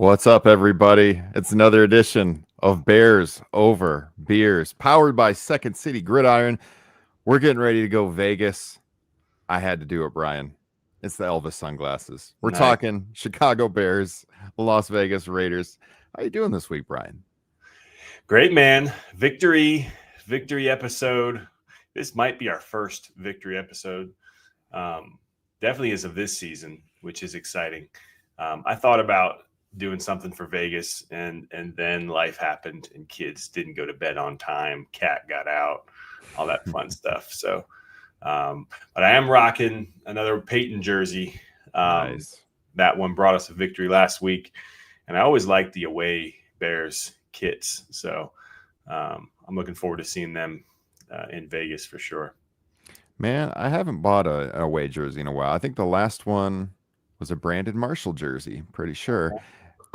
What's up, everybody? It's another edition of Bears Over Beers, powered by Second City Gridiron. We're getting ready to go Vegas. I had to do it, Brian. It's the Elvis sunglasses. We're Nice. talking Chicago Bears, Las Vegas Raiders. How you doing this week, Brian? Great, man. Victory episode. This might be our first victory episode. Definitely is of this season, which is exciting. I thought about doing something for Vegas, and then life happened, and kids didn't go to bed on time. Cat got out, all that fun stuff. So, but I am rocking another Peyton jersey. Nice. That one brought us a victory last week, and I always like the away Bears kits. So I'm looking forward to seeing them in Vegas for sure. Man, I haven't bought an away jersey in a while. I think the last one was a Brandon Marshall jersey, pretty sure.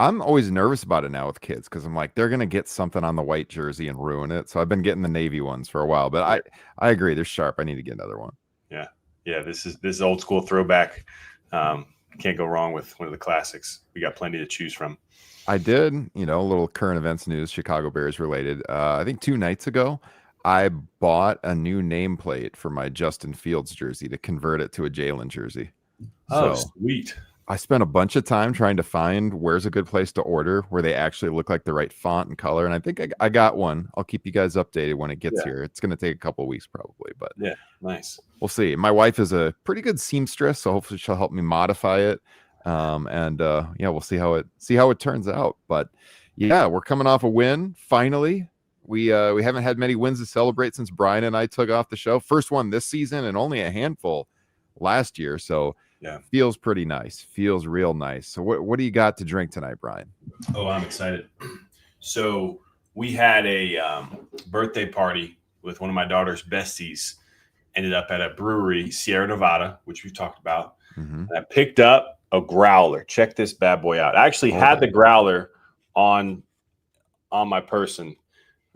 I'm always nervous about it now with kids because I'm like, they're going to get something on the white jersey and ruin it. So I've been getting the navy ones for a while, but I agree. They're sharp. I need to get another one. Yeah. This is old school throwback. Can't go wrong with one of the classics. We got plenty to choose from. I did, a little current events news, Chicago Bears related. I think 2 nights ago, I bought a new nameplate for my Justin Fields jersey to convert it to a Jalen jersey. Oh, sweet. I spent a bunch of time trying to find where's a good place to order where they actually look like the right font and color. And I think I got one. I'll keep you guys updated when it gets here. It's going to take a couple of weeks probably, but yeah, nice. We'll see. My wife is a pretty good seamstress, so hopefully she'll help me modify it. We'll see how it turns out. But yeah, we're coming off a win. Finally, we haven't had many wins to celebrate since Brian and I took off the show. First one this season and only a handful last year. So yeah, feels pretty nice. Feels real nice. So what do you got to drink tonight, Brian? Oh, I'm excited. So we had a birthday party with one of my daughter's besties. Ended up at a brewery, Sierra Nevada, which we've talked about. Mm-hmm. And I picked up a growler. Check this bad boy out. I actually had the growler on my person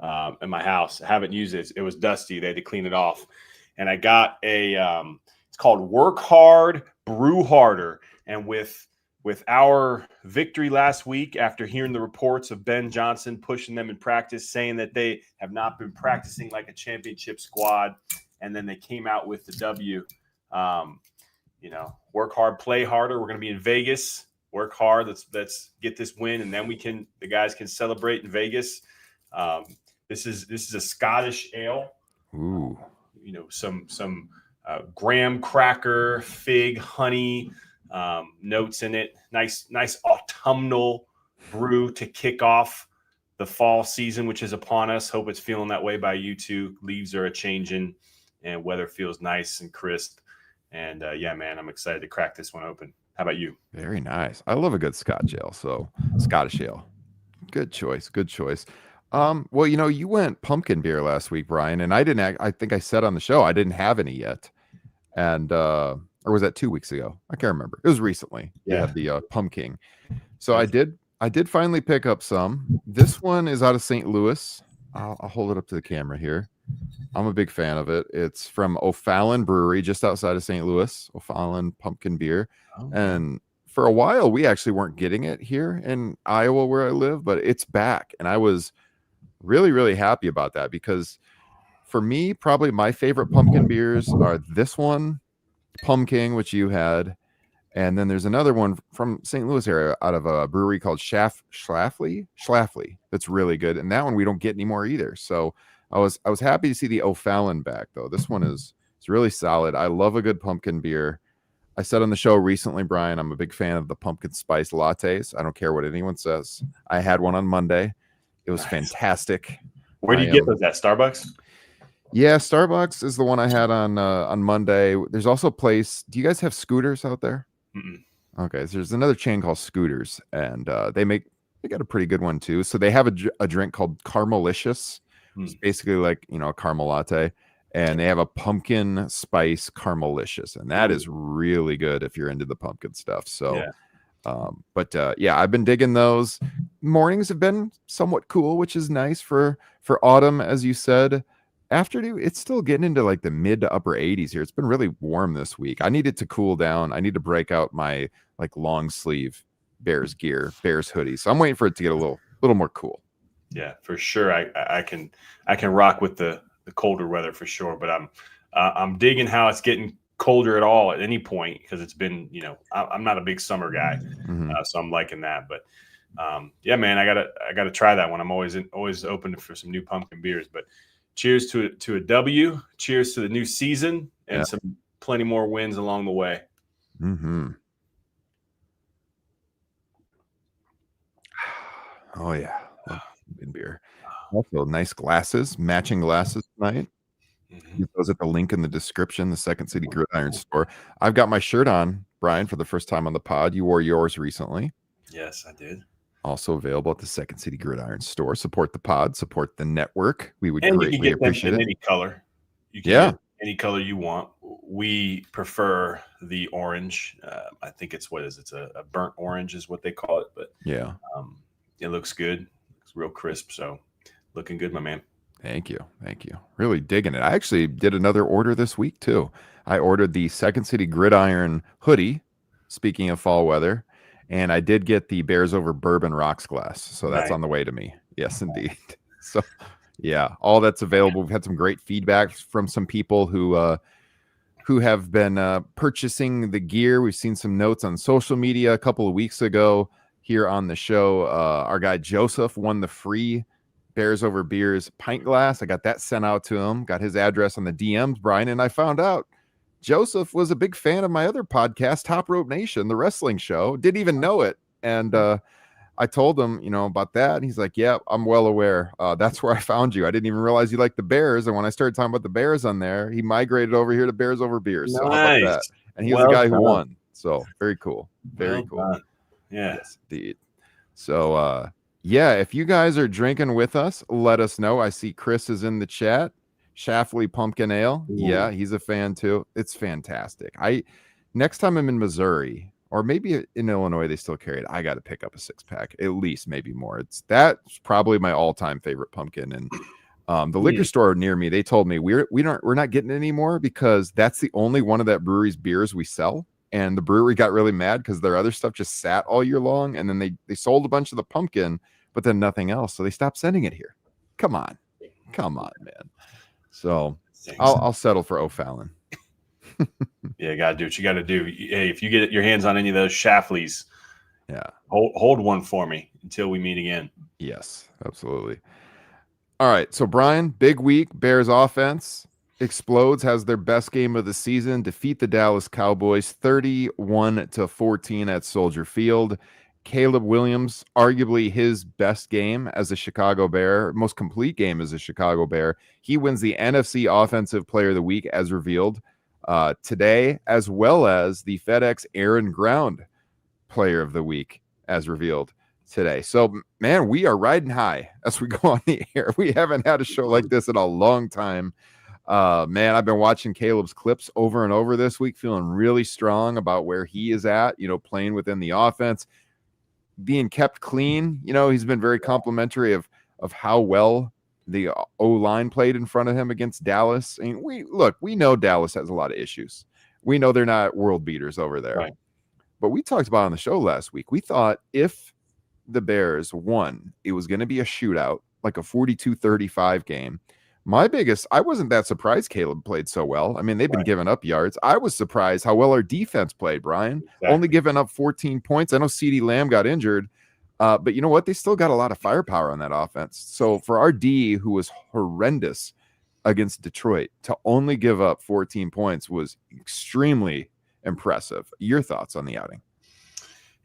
in my house. I haven't used it. It was dusty. They had to clean it off. And I got it's called Work Hard, Brew Harder. And with our victory last week, after hearing the reports of Ben Johnson pushing them in practice, saying that they have not been practicing like a championship squad, and then they came out with the W. Work hard, play harder. We're going to be in Vegas. Work hard. Let's get this win, and then the guys can celebrate in Vegas. This is a Scottish ale. Ooh. Some graham cracker, fig, honey notes in it. Nice autumnal brew to kick off the fall season, which is upon us. Hope it's feeling that way by you too. Leaves are a-changing, and weather feels nice and crisp. And man, I'm excited to crack this one open. How about you? Very nice. I love a good Scotch ale. So Scottish ale. Good choice. Well, you went pumpkin beer last week, Brian, and I think I said on the show, I didn't have any yet. And, or was that 2 weeks ago? I can't remember. It was recently. Yeah. You had the pumpkin. So I did finally pick up some. This one is out of St. Louis. I'll hold it up to the camera here. I'm a big fan of it. It's from O'Fallon Brewery, just outside of St. Louis. O'Fallon pumpkin beer. Oh. And for a while, we actually weren't getting it here in Iowa where I live, but it's back. And I was really, really happy about that because for me, probably my favorite pumpkin beers are this one, Pumpkin, which you had. And then there's another one from St. Louis area out of a brewery called Schlafly. That's really good. And that one we don't get anymore either. So I was happy to see the O'Fallon back, though. This one it's really solid. I love a good pumpkin beer. I said on the show recently, Brian, I'm a big fan of the pumpkin spice lattes. I don't care what anyone says. I had one on Monday. It was fantastic. Where do you get those at? Starbucks? Yeah, Starbucks is the one I had on Monday. There's also a place. Do you guys have Scooters out there? Mm-mm. Okay, so there's another chain called Scooters, and they got a pretty good one too. So they have a drink called Caramelicious. It's basically like a caramel latte, and they have a pumpkin spice Caramelicious, and that is really good if you're into the pumpkin stuff. So. Yeah. I've been digging those. Mornings have been somewhat cool, which is nice for autumn, as you said. Afternoon, it's still getting into like the mid to upper 80s here. It's been really warm this week. I need it to cool down. I need to break out my like long sleeve Bears gear, Bears hoodies. So I'm waiting for it to get a little more cool. Yeah, for sure. I can rock with the colder weather for sure, but I'm digging how it's getting colder at all at any point, because it's been, I'm not a big summer guy, so I'm liking that. But yeah, man, I gotta try that one. I'm always open for some new pumpkin beers. But cheers to a W. Cheers to the new season and some plenty more wins along the way. Oh yeah, love pumpkin beer. Also, nice glasses, matching glasses tonight. Use those at the link in the description, the Second City Gridiron store. I've got my shirt on, Brian, for the first time on the pod. You wore yours recently. Yes, I did. Also available at the Second City Gridiron store. Support the pod, support the network. We would and greatly appreciate it. Any color. You can get any color you want. We prefer the orange. I think it's a burnt orange is what they call it. But yeah, it looks good. It's real crisp. So looking good, my man. Thank you. Really digging it. I actually did another order this week too. I ordered the Second City Gridiron hoodie, speaking of fall weather, and I did get the Bears Over Bourbon Rocks glass. So that's on the way to me. Yes, indeed. So yeah, all that's available. We've had some great feedback from some people who have been purchasing the gear. We've seen some notes on social media a couple of weeks ago here on the show. Our guy Joseph won the free Bears Over Beers pint glass. I got that sent out to him, got his address on the DMs, Brian, and I found out Joseph was a big fan of my other podcast, Top Rope Nation, the wrestling show. Didn't even know it. And I told him, about that. And he's like, yeah, I'm well aware. That's where I found you. I didn't even realize you liked the Bears. And when I started talking about the Bears on there, he migrated over here to Bears Over Beers. So how about that? And he was the guy who won. So very cool. Very cool. Done. Yeah. Yes, indeed. So, yeah, if you guys are drinking with us, let us know. I see Chris is in the chat. Shafley Pumpkin Ale. Ooh. Yeah, he's a fan too. It's fantastic. Next time I'm in Missouri, or maybe in Illinois, they still carry it. I got to pick up a 6-pack, at least, maybe more. That's probably my all-time favorite pumpkin. And the liquor store near me, they told me we're not getting it anymore because that's the only one of that brewery's beers we sell. And the brewery got really mad because their other stuff just sat all year long. And then they sold a bunch of the pumpkin, but then nothing else. So they stopped sending it here. Come on, man. So I'll settle for O'Fallon. Yeah, gotta do what you gotta do. Hey, if you get your hands on any of those Shafleys, yeah, hold one for me until we meet again. Yes, absolutely. All right, so Brian, big week. Bears offense explodes, has their best game of the season, defeat the Dallas Cowboys 31-14 at Soldier Field. Caleb Williams, arguably his best game as a Chicago Bear, most complete game as a Chicago Bear. He wins the NFC Offensive Player of the Week as revealed today, as well as the FedEx Air and Ground Player of the Week as revealed today. So, man, we are riding high as we go on the air. We haven't had a show like this in a long time. Man, I've been watching Caleb's clips over and over this week, feeling really strong about where he is at, playing within the offense, being kept clean. He's been very complimentary of how well the O-line played in front of him against Dallas. And we know Dallas has a lot of issues. We know they're not world beaters over there. Right. But we talked about on the show last week, we thought if the Bears won, it was going to be a shootout, like a 42-35 game. I wasn't that surprised Caleb played so well. I mean, they've been giving up yards. I was surprised how well our defense played, Brian. Exactly. Only giving up 14 points. I know CeeDee Lamb got injured, but you know what? They still got a lot of firepower on that offense. So for our D, who was horrendous against Detroit, to only give up 14 points was extremely impressive. Your thoughts on the outing?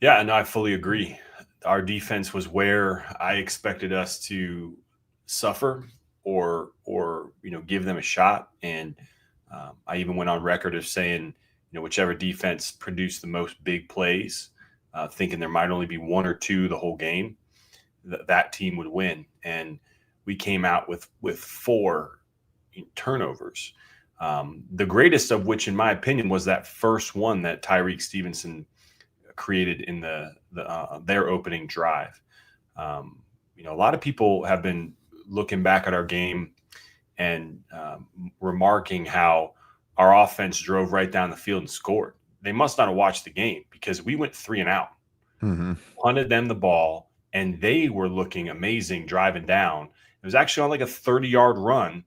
Yeah, no, I fully agree. Our defense was where I expected us to suffer or give them a shot. And I even went on record of saying, whichever defense produced the most big plays, thinking there might only be one or two the whole game, that team would win. And we came out with 4 turnovers. The greatest of which, in my opinion, was that first one that Tyreek Stevenson created in their opening drive. A lot of people have been looking back at our game and remarking how our offense drove right down the field and scored. They must not have watched the game because we went 3 and out. Mm-hmm. punted them the ball, and they were looking amazing driving down. It was actually on like a 30-yard run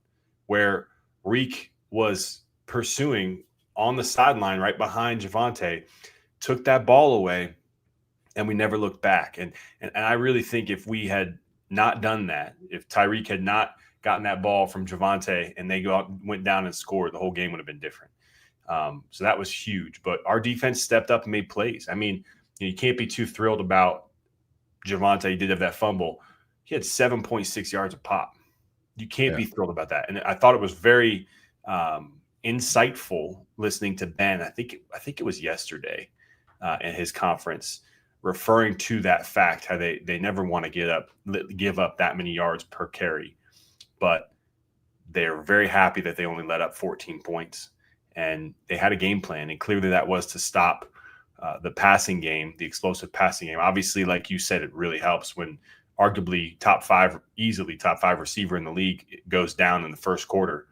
where Reek was pursuing on the sideline right behind Javonte, took that ball away, and we never looked back. And I really think if we had not done that, if Tyreek had not gotten that ball from Javonte and they went down and scored, the whole game would have been different. So that was huge. But our defense stepped up and made plays. I mean, you can't be too thrilled about Javonte. He did have that fumble. He had 7.6 yards a pop. You can't be thrilled about that. And I thought it was very insightful listening to Ben. I think it was yesterday in his conference, referring to that fact, how they never want to give up that many yards per carry, but they're very happy that they only let up 14 points, and they had a game plan, and clearly that was to stop the passing game, the explosive passing game. Obviously, like you said, it really helps when arguably easily top five receiver in the league goes down in the first quarter,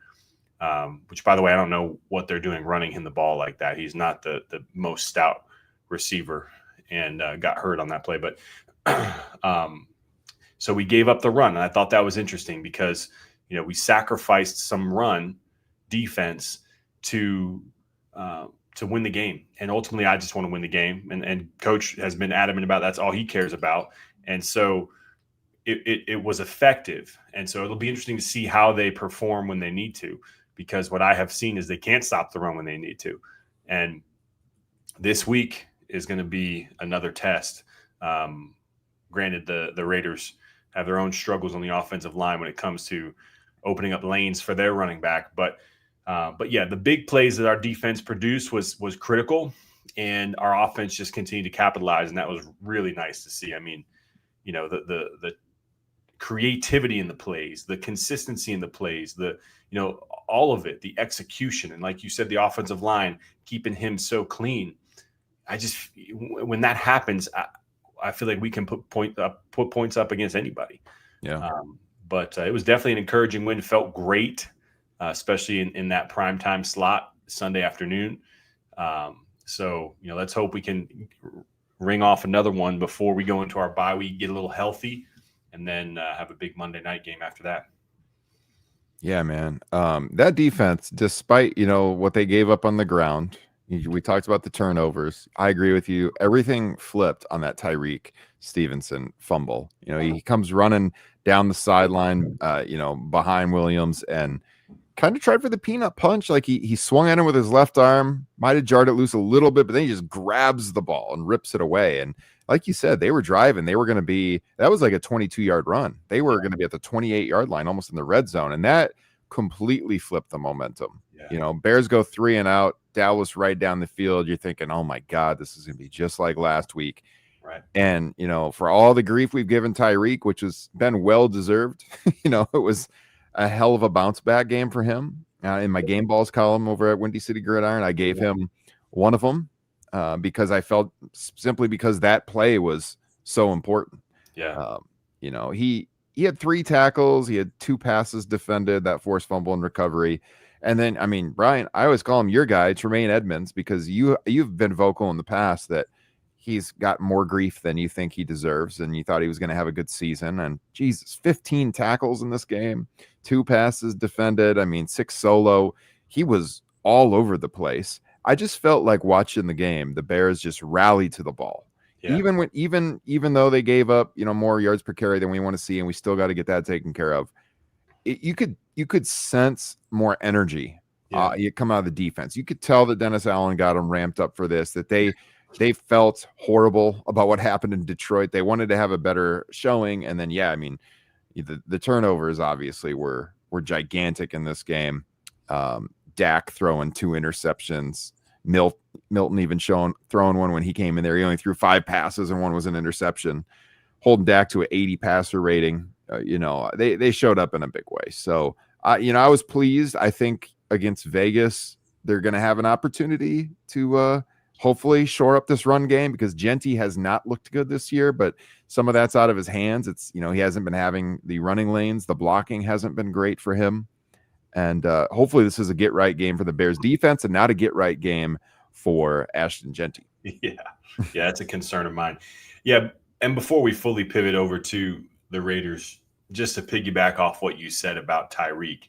which, by the way, I don't know what they're doing running him the ball like that. He's not the most stout receiver, and got hurt on that play. But so we gave up the run, and I thought that was interesting because, we sacrificed some run defense to win the game. And ultimately, I just want to win the game. And Coach has been adamant about that's all he cares about. And so it was effective. And so it'll be interesting to see how they perform when they need to, because what I have seen is they can't stop the run when they need to. And this week is going to be another test. Granted, the Raiders have their own struggles on the offensive line when it comes to opening up lanes for their running back. But yeah, the big plays that our defense produced was critical, and our offense just continued to capitalize, and that was really nice to see. I mean, the creativity in the plays, the consistency in the plays, all of it, the execution, and like you said, the offensive line keeping him so clean. When that happens, I feel like we can put points up against anybody. Yeah. But it was definitely an encouraging win. Felt great, especially in that primetime slot Sunday afternoon. So let's hope we can ring off another one before we go into our bye week, get a little healthy, and then have a big Monday night game after that. Yeah, man. That defense, despite what they gave up on the ground, we talked about the turnovers. I agree with you. Everything flipped on that Tyreek Stevenson fumble. He comes running down the sideline, behind Williams, and kind of tried for the peanut punch. Like he swung at him with his left arm, might have jarred it loose a little bit, but then he just grabs the ball and rips it away. And like you said, they were driving. They were going to be, that was like a 22-yard run. They were going to be at the 28-yard line, almost in the red zone. And that completely flipped the momentum. Yeah. Bears go 3 and out. Dallas right down the field. You're thinking, oh my God, this is going to be just like last week. Right. And, for all the grief we've given Tyreek, which has been well-deserved, it was a hell of a bounce back game for him. In my game balls column over at Windy City Gridiron, I gave him one of them because I felt simply because that play was so important. Yeah. He had 3 tackles. He had 2 passes defended, that forced fumble and recovery. And then, Brian, I always call him your guy, Tremaine Edmonds, because you've been vocal in the past that he's got more grief than you think he deserves, and you thought he was going to have a good season. And Jesus, 15 tackles in this game, 2 passes defended. 6 solo. He was all over the place. I just felt like watching the game, the Bears just rallied to the ball. Yeah. Even though they gave up, more yards per carry than we want to see, and we still got to get that taken care of. You could sense more energy. You come out of the defense. You could tell that Dennis Allen got them ramped up for this, that they felt horrible about what happened in Detroit. They wanted to have a better showing. And then, the turnovers obviously were gigantic in this game. Dak throwing 2 interceptions. Milton even throwing one when he came in there. He only threw 5 passes and 1 was an interception, holding Dak to an 80 passer rating. They showed up in a big way. So, I was pleased. I think against Vegas, they're going to have an opportunity to hopefully shore up this run game, because Genty has not looked good this year, but some of that's out of his hands. It's, he hasn't been having the running lanes. The blocking hasn't been great for him. And hopefully this is a get-right game for the Bears defense and not a get-right game for Ashton Genty. Yeah, that's a concern of mine. Yeah, and before we fully pivot over to the Raiders, just to piggyback off what you said about Tyreek,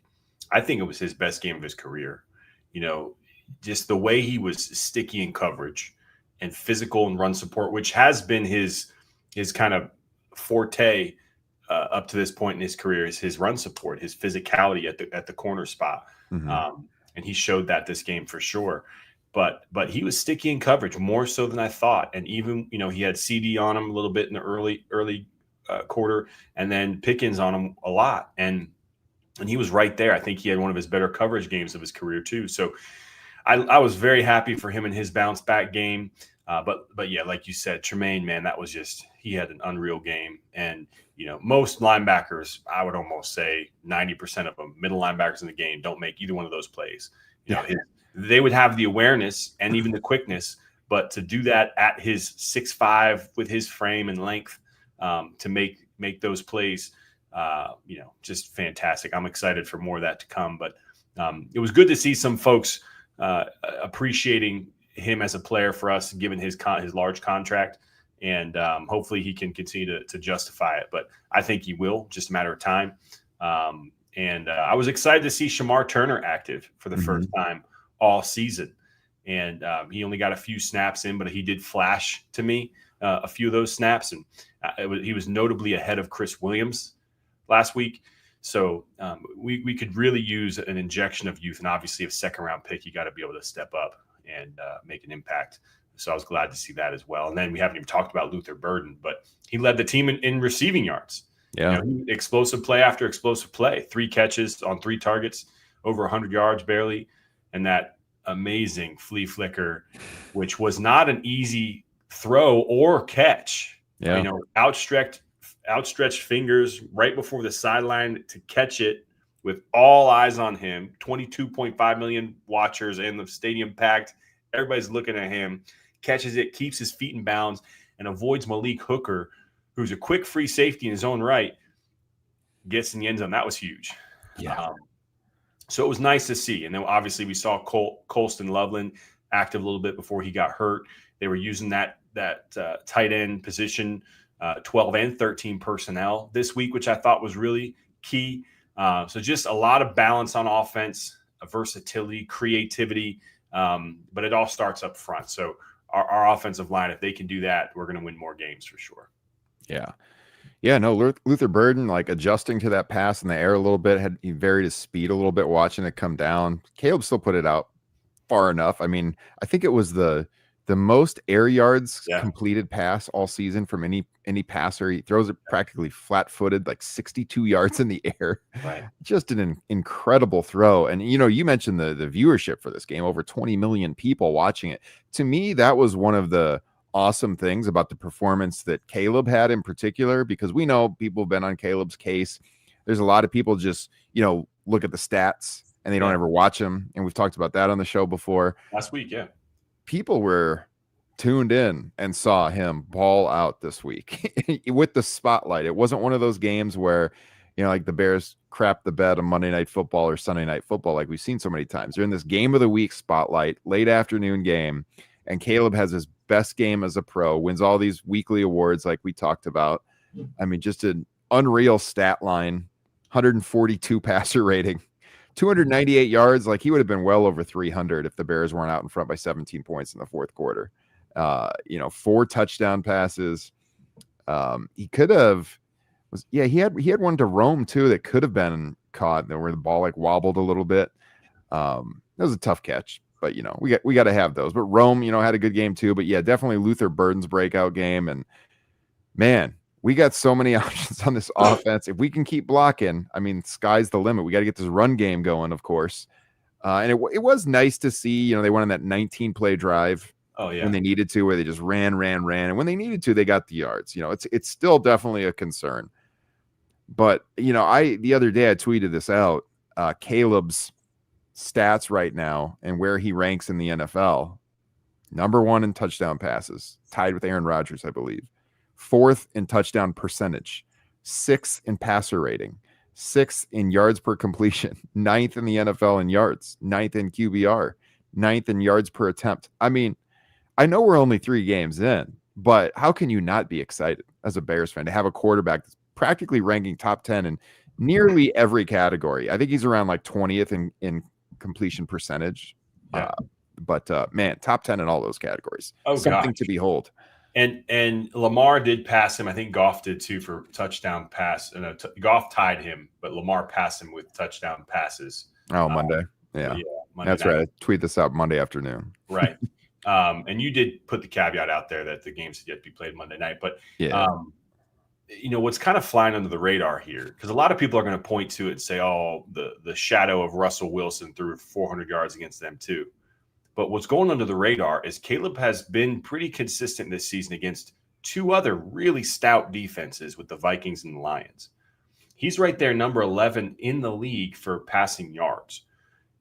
I think it was his best game of his career. You know, just the way he was sticky in coverage and physical and run support, which has been his kind of forte up to this point in his career, is his run support, his physicality at the corner spot, and he showed that this game for sure. But he was sticky in coverage more so than I thought, and even he had CD on him a little bit in the early quarter, and then Pickens on him a lot, and he was right there. I think he had one of his better coverage games of his career too. So I was very happy for him in his bounce back game. But yeah, like you said, Tremaine, man, that was just, he had an unreal game. And most linebackers, I would almost say 90% of them, middle linebackers in the game, don't make either one of those plays. They would have the awareness and even the quickness, but to do that at his 6'5" with his frame and length, to make those plays, just fantastic. I'm excited for more of that to come. But it was good to see some folks appreciating him as a player for us, given his large contract, and hopefully he can continue to justify it. But I think he will, just a matter of time. And I was excited to see Shamar Turner active for the first time all season. And he only got a few snaps in, but he did flash to me a few of those snaps. And he was notably ahead of Chris Williams last week. So we could really use an injection of youth. And obviously, a second-round pick, you got to be able to step up and make an impact. So I was glad to see that as well. And then we haven't even talked about Luther Burden, but he led the team in receiving yards. Yeah. Explosive play after explosive play. 3 catches on 3 targets, over 100 yards barely. And that amazing flea flicker, which was not an easy throw or catch. Yeah. Outstretched fingers right before the sideline to catch it with all eyes on him. 22.5 million watchers and the stadium packed. Everybody's looking at him. Catches it, keeps his feet in bounds, and avoids Malik Hooker, who's a quick free safety in his own right. Gets in the end zone. That was huge. Yeah. So it was nice to see. And then obviously we saw Colston Loveland active a little bit before he got hurt. They were using that tight end position, 12 and 13 personnel this week, which I thought was really key. So just a lot of balance on offense, versatility, creativity, but it all starts up front. So our offensive line, if they can do that, we're going to win more games for sure. Yeah. Yeah, no, Luther Burden, like adjusting to that pass in the air a little bit, he varied his speed a little bit, watching it come down. Caleb still put it out far enough. I mean, I think it was the most air yards completed pass all season from any passer. He throws it practically flat-footed, like 62 yards in the air. Right. Just an incredible throw. And you mentioned the viewership for this game, over 20 million people watching it. To me, that was one of the awesome things about the performance that Caleb had in particular, because we know people have been on Caleb's case. There's a lot of people just, look at the stats and they don't ever watch them. And we've talked about that on the show before. Last week, yeah. People were tuned in and saw him ball out this week with the spotlight. It wasn't one of those games where, like the Bears crap the bed on Monday Night Football or Sunday Night Football, like we've seen so many times. They're in this game of the week spotlight, late afternoon game, and Caleb has his best game as a pro, wins all these weekly awards like we talked about. I mean, just an unreal stat line, 142 passer rating, 298 yards. Like he would have been well over 300 if the Bears weren't out in front by 17 points in the fourth quarter. 4 touchdown passes. He could have he had one to Rome too that could have been caught, where the ball like wobbled a little bit. That was a tough catch, but we got to have those. But Rome, had a good game too. But yeah, definitely Luther Burden's breakout game. And man, we got so many options on this offense. If we can keep blocking, I mean, sky's the limit. We got to get this run game going, of course. And it was nice to see, they went on that 19-play drive. Oh, yeah. When they needed to, where they just ran. And when they needed to, they got the yards. It's still definitely a concern. But, the other day I tweeted this out, Caleb's stats right now and where he ranks in the NFL. Number 1 in touchdown passes, tied with Aaron Rodgers, I believe. 4th in touchdown percentage, 6th in passer rating, 6th in yards per completion, 9th in the NFL in yards, 9th in QBR, 9th in yards per attempt. I mean, I know we're only 3 games in, but how can you not be excited as a Bears fan to have a quarterback that's practically ranking top 10 in nearly every category? I think he's around like 20th in completion percentage. Yeah. But man, top 10 in all those categories. Oh, Something gosh. to behold. And Lamar did pass him. I think Goff did too for touchdown pass. And Goff tied him, but Lamar passed him with touchdown passes. Oh, Monday. Yeah, Monday that's night. right. I tweet this out Monday afternoon. Right. And you did put the caveat out there that the games had yet to be played Monday night. But, yeah. What's kind of flying under the radar here, because a lot of people are going to point to it and say, oh, the shadow of Russell Wilson threw 400 yards against them too. But what's going under the radar is Caleb has been pretty consistent this season against 2 other really stout defenses with the Vikings and the Lions. He's right there, number 11 in the league for passing yards,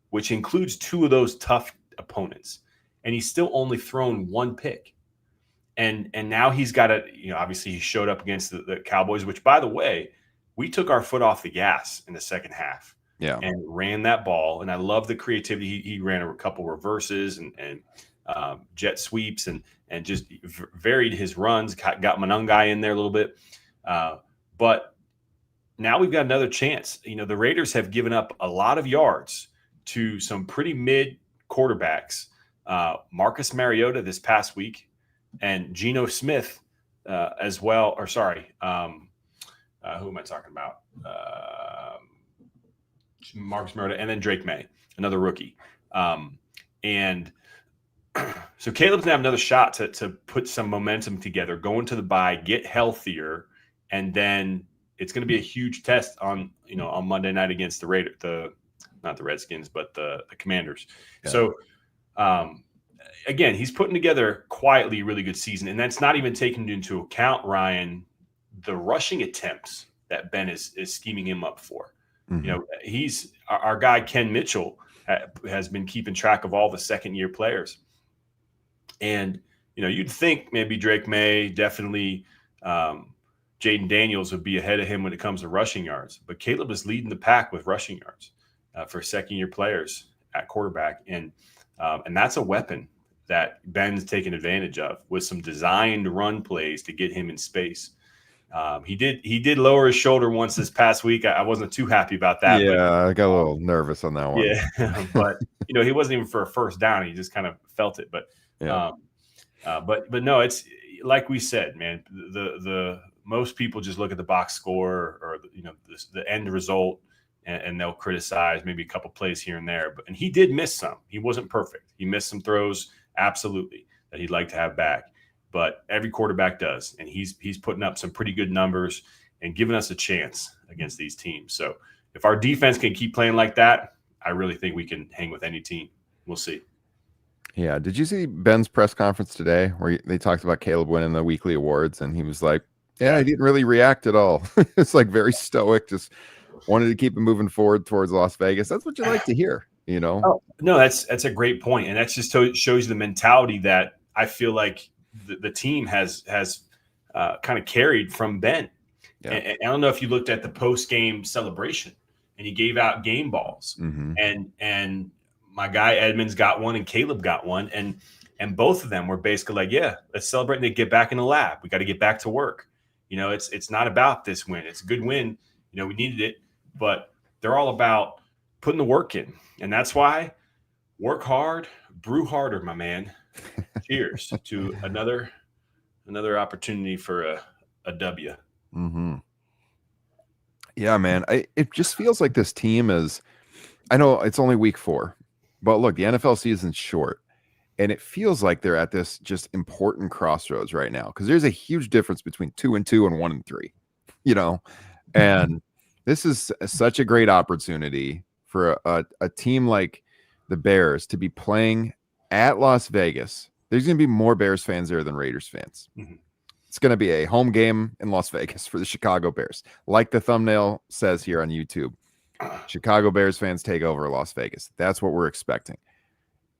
which includes 2 of those tough opponents. And he's still only thrown 1 pick. And now he's got obviously he showed up against the Cowboys, which, by the way, we took our foot off the gas in the second half. Yeah, and ran that ball. And I love the creativity. He ran a couple reverses and jet sweeps and just varied his runs, got Monangai in there a little bit. But now we've got another chance. The Raiders have given up a lot of yards to some pretty mid quarterbacks. Marcus Mariota this past week and Geno Smith as well. Or sorry, who am I talking about? Marcus Mariota, and then Drake May, another rookie. And so Caleb's gonna have another shot to put some momentum together, go into the bye, get healthier, and then it's going to be a huge test on Monday night against not the Redskins, but the Commanders. Yeah. So again, he's putting together quietly a really good season, and that's not even taking into account, Ryan, the rushing attempts that Ben is scheming him up for. Mm-hmm. He's our guy, Ken Mitchell, has been keeping track of all the second-year players. And, you'd think maybe Drake May, definitely Jaden Daniels would be ahead of him when it comes to rushing yards. But Caleb is leading the pack with rushing yards for second-year players at quarterback. And that's a weapon that Ben's taken advantage of with some designed run plays to get him in space. He did lower his shoulder once this past week. I wasn't too happy about that. Yeah, but I got a little nervous on that one. Yeah, but he wasn't even for a first down. He just kind of felt it. But yeah. But no, it's like we said, man. The most people just look at the box score or the end result, and they'll criticize maybe a couple plays here and there. And he did miss some. He wasn't perfect. He missed some throws, absolutely, that he'd like to have back. But every quarterback does, and he's putting up some pretty good numbers and giving us a chance against these teams. So if our defense can keep playing like that, I really think we can hang with any team. We'll see. Yeah. Did you see Ben's press conference today where they talked about Caleb winning the weekly awards, and he was like, yeah, I didn't really react at all. It's like very stoic, just wanted to keep it moving forward towards Las Vegas. That's what you like to hear, Oh, no, that's a great point. And that just shows you the mentality that I feel like the team has kind of carried from Ben. Yeah. And I don't know if you looked at the post-game celebration, and he gave out game balls. Mm-hmm. And my guy Edmonds got one and Caleb got one. And both of them were basically like, yeah, let's celebrate and get back in the lab. We got to get back to work. It's not about this win. It's a good win. We needed it. But they're all about putting the work in. And that's why work hard, brew harder, my man. Cheers to another opportunity for a W. Mm-hmm. Yeah, man. It just feels like this team is, I know it's only week 4, but look, the NFL season's short, and it feels like they're at this just important crossroads right now, because there's a huge difference between 2-2 and 1-3, and this is such a great opportunity for a team like the Bears to be playing at Las Vegas. There's going to be more Bears fans there than Raiders fans. Mm-hmm. It's going to be a home game in Las Vegas for the Chicago Bears. Like the thumbnail says here on YouTube, Chicago Bears fans take over Las Vegas. That's what we're expecting.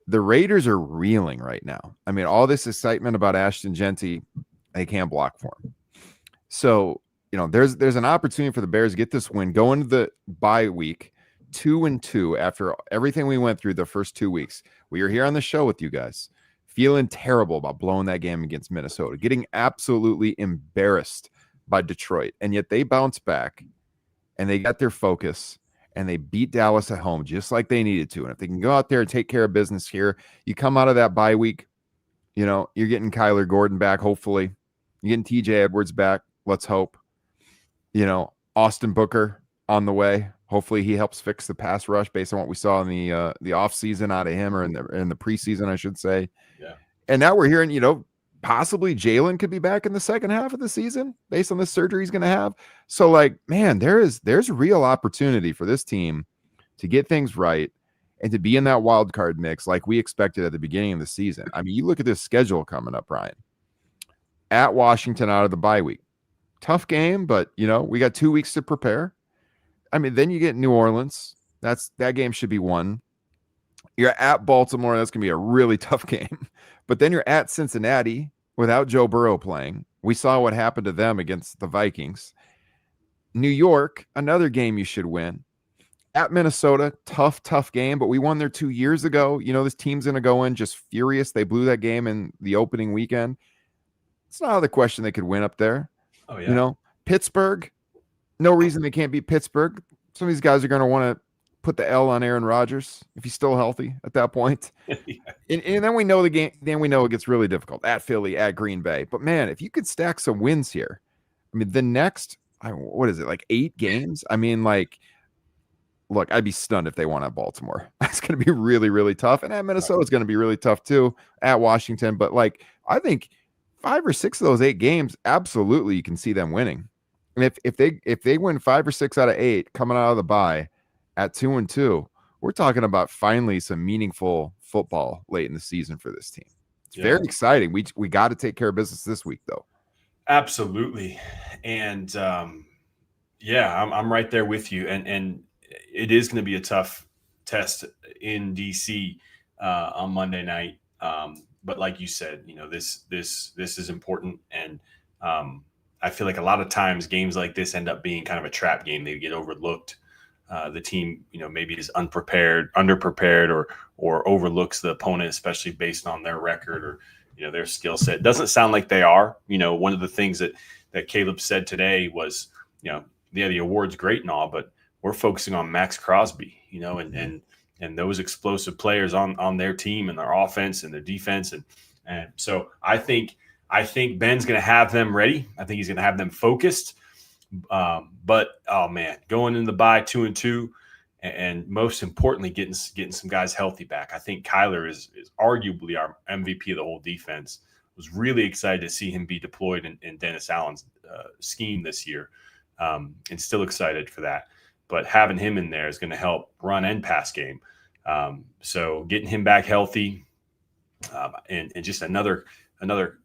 The Raiders are reeling right now. I mean, all this excitement about Ashton Genty, they can't block for him. So, there's an opportunity for the Bears to get this win, go into the bye week 2-2 after everything we went through the first 2 weeks. We are here on the show with you guys, feeling terrible about blowing that game against Minnesota, getting absolutely embarrassed by Detroit. And yet they bounced back and they got their focus and they beat Dallas at home just like they needed to. And if they can go out there and take care of business here, you come out of that bye week, you're getting Kyler Gordon back, hopefully. You're getting TJ Edwards back. Let's hope. Austin Booker on the way. Hopefully he helps fix the pass rush based on what we saw in the offseason out of him, or in the preseason, I should say. Yeah. And now we're hearing, possibly Jalen could be back in the second half of the season based on the surgery he's going to have. So, man, there's real opportunity for this team to get things right and to be in that wild card mix like we expected at the beginning of the season. I mean, you look at this schedule coming up, Ryan. At Washington out of the bye week. Tough game, but, we got 2 weeks to prepare. I mean, then you get New Orleans. That game should be won. You're at Baltimore. That's going to be a really tough game. But then you're at Cincinnati without Joe Burrow playing. We saw what happened to them against the Vikings. New York, another game you should win. At Minnesota, tough game, but we won there 2 years ago. This team's going to go in just furious. They blew that game in the opening weekend. It's not out of the question they could win up there. Oh, yeah. Pittsburgh, no reason they can't beat Pittsburgh. Some of these guys are going to want to put the L on Aaron Rodgers if he's still healthy at that point. Yeah. And then we know the game. Then we know it gets really difficult at Philly, at Green Bay. But man, if you could stack some wins here, I mean, the next, what is it, 8 games? I mean, look, I'd be stunned if they won at Baltimore. That's going to be really, really tough. And at Minnesota, it's going to be really tough too. At Washington, but I think 5 or 6 of those 8 games, absolutely, you can see them winning. And if they win 5 or 6 out of 8 coming out of the bye at 2-2, we're talking about finally some meaningful football late in the season for this team. It's very exciting. We got to take care of business this week, though. Absolutely, and I'm right there with you. And it is going to be a tough test in DC on Monday night. But like you said, this is important, and I feel like a lot of times games like this end up being kind of a trap game. They get overlooked. The team, maybe is underprepared, or overlooks the opponent, especially based on their record or their skill set. It doesn't sound like they are. One of the things that Caleb said today was, the award's great and all, but we're focusing on Max Crosby, and those explosive players on their team and their offense and their defense. And so I think Ben's going to have them ready. I think he's going to have them focused. But oh man, going in the bye 2-2, and most importantly, getting some guys healthy back. I think Kyler is arguably our MVP of the whole defense. Was really excited to see him be deployed in Dennis Allen's scheme this year, and still excited for that. But having him in there is going to help run and pass game. So getting him back healthy, and just another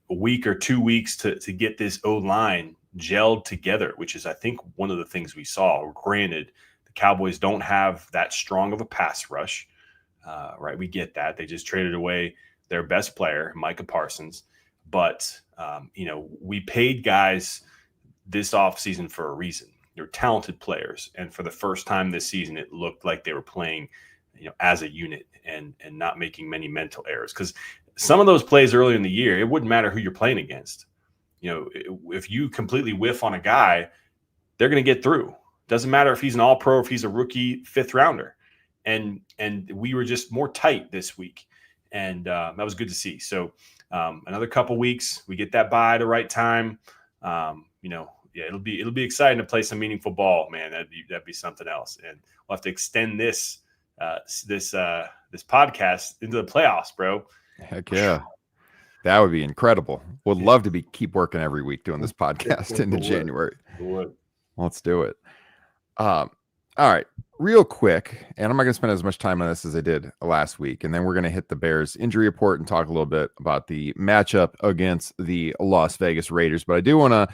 week or 2 weeks to get this O-line gelled together, which is, I think, one of the things we saw. Granted, the Cowboys don't have that strong of a pass rush, right? We get that. They just traded away their best player, Micah Parsons. But, we paid guys this offseason for a reason. They're talented players. And for the first time this season, it looked like they were playing, as a unit and not making many mental errors. Because some of those plays earlier in the year, it wouldn't matter who you're playing against. If you completely whiff on a guy, they're going to get through. Doesn't matter if he's an all-pro, if he's a rookie 5th rounder. And we were just more tight this week. And that was good to see. So another couple weeks, we get that bye at the right time. It'll be exciting to play some meaningful ball, man. That'd be something else. And we'll have to extend this podcast into the playoffs, bro. Heck yeah. That would be incredible. Would love to keep working every week doing this podcast into January. Let's do it. All right, real quick, and I'm not going to spend as much time on this as I did last week, and then we're going to hit the Bears injury report and talk a little bit about the matchup against the Las Vegas Raiders. But I do want to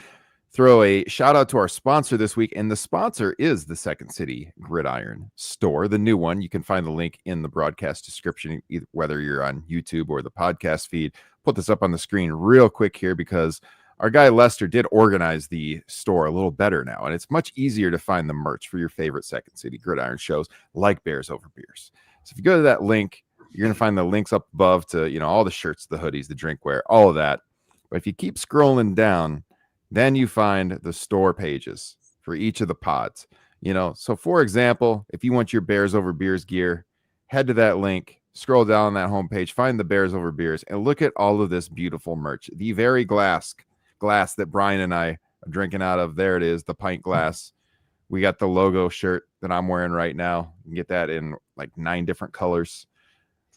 throw a shout out to our sponsor this week, and the sponsor is the Second City Gridiron store, the new one. You can find the link in the broadcast description, whether you're on YouTube or the podcast feed. Put this up on the screen real quick here because our guy Lester did organize the store a little better now, and it's much easier to find the merch for your favorite Second City Gridiron shows like Bears Over Beers. So if you go to that link, You're going to find the links up above to, all the shirts, the hoodies, the drinkware, all of that. But if you keep scrolling down, then you find the store pages for each of the pods. So for example, if you want your Bears Over Beers gear, head to that link, scroll down that homepage, find the Bears Over Beers, and look at all of this beautiful merch. The very glass that Brian and I are drinking out of. There it is, the pint glass. We got the logo shirt that I'm wearing right now. You can get that in like 9 different colors.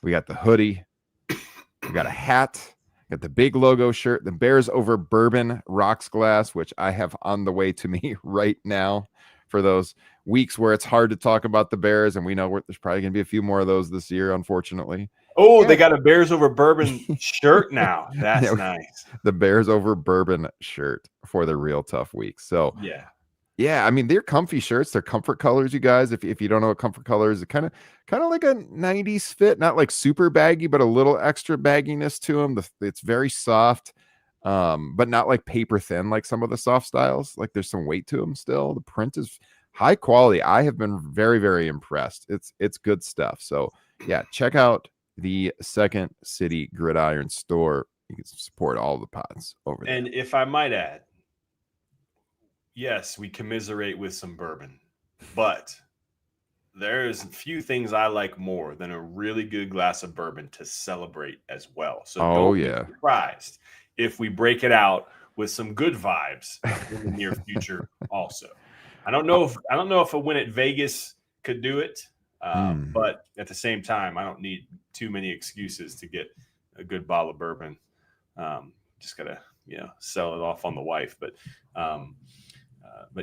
We got the hoodie. We got a hat. Got the big logo shirt, the Bears Over Bourbon rocks glass, which I have on the way to me right now for those weeks where it's hard to talk about the Bears. And we know there's probably going to be a few more of those this year, unfortunately. Oh, yeah. They got a Bears Over Bourbon shirt now. That's nice. The Bears Over Bourbon shirt for the real tough weeks. So yeah, I mean, they're comfy shirts. They're comfort colors, you guys. If you don't know what comfort color is, it's kind of like a 90s fit, not like super baggy, but a little extra bagginess to them. It's very soft, but not like paper thin like some of the soft styles. Like there's some weight to them still. The print is high quality. I have been very, very impressed. It's good stuff. So yeah, check out the Second City Gridiron store. You can support all the pods over there. And if I might add, yes, we commiserate with some bourbon, but there's a few things I like more than a really good glass of bourbon to celebrate as well. So don't be surprised if we break it out with some good vibes in the near future also. I don't know if a win at Vegas could do it, but at the same time, I don't need too many excuses to get a good bottle of bourbon. Just gotta sell it off on the wife, but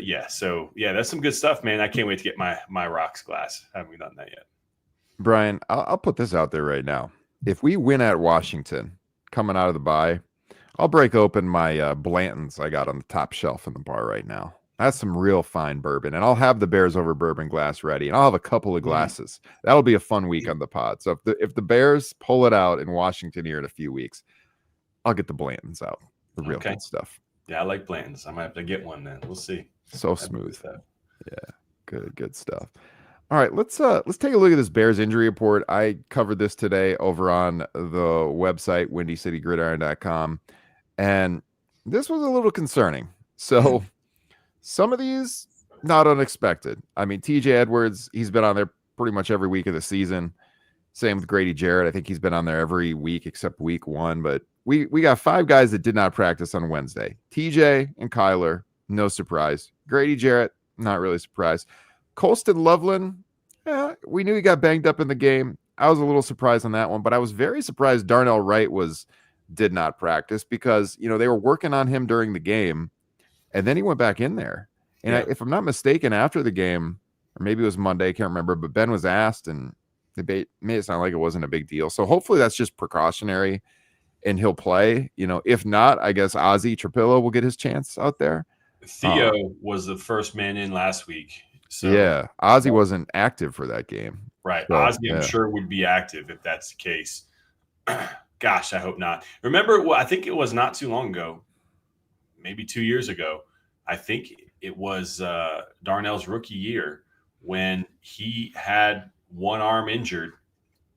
yeah, so yeah, that's some good stuff, man. I can't wait to get my rocks glass. Haven't done that yet. Brian, I'll put this out there right now. If we win at Washington coming out of the bye, I'll break open my Blanton's I got on the top shelf in the bar right now. That's some real fine bourbon, and I'll have the Bears Over Bourbon glass ready, and I'll have a couple of glasses. That'll be a fun week on the pod. So if the Bears pull it out in Washington here in a few weeks, I'll get the Blanton's out, the real good stuff. Yeah, I like Blanton's. I might have to get one then. We'll see. So smooth. Yeah, good stuff. All right, let's take a look at this Bears injury report. I covered this today over on the website windycitygridiron.com, and this was a little concerning. So some of these not unexpected. I mean, TJ Edwards, he's been on there pretty much every week of the season. Same with Grady Jarrett. I think he's been on there every week except week 1, but we got 5 guys that did not practice on Wednesday. TJ and Kyler, no surprise. Grady Jarrett, not really surprised. Colston Loveland, we knew he got banged up in the game. I was a little surprised on that one, but I was very surprised Darnell Wright did not practice because, they were working on him during the game, and then he went back in there. And if I'm not mistaken, after the game, or maybe it was Monday, I can't remember, but Ben was asked, and they made it sound like it wasn't a big deal. So hopefully that's just precautionary, and he'll play. If not, I guess Ozzie Trapillo will get his chance out there. Theo was the first man in last week. So yeah, Ozzie wasn't active for that game. Right. So, Ozzie, I'm sure, would be active if that's the case. Gosh, I hope not. Remember, I think it was not too long ago, maybe 2 years ago. I think it was Darnell's rookie year when he had one arm injured,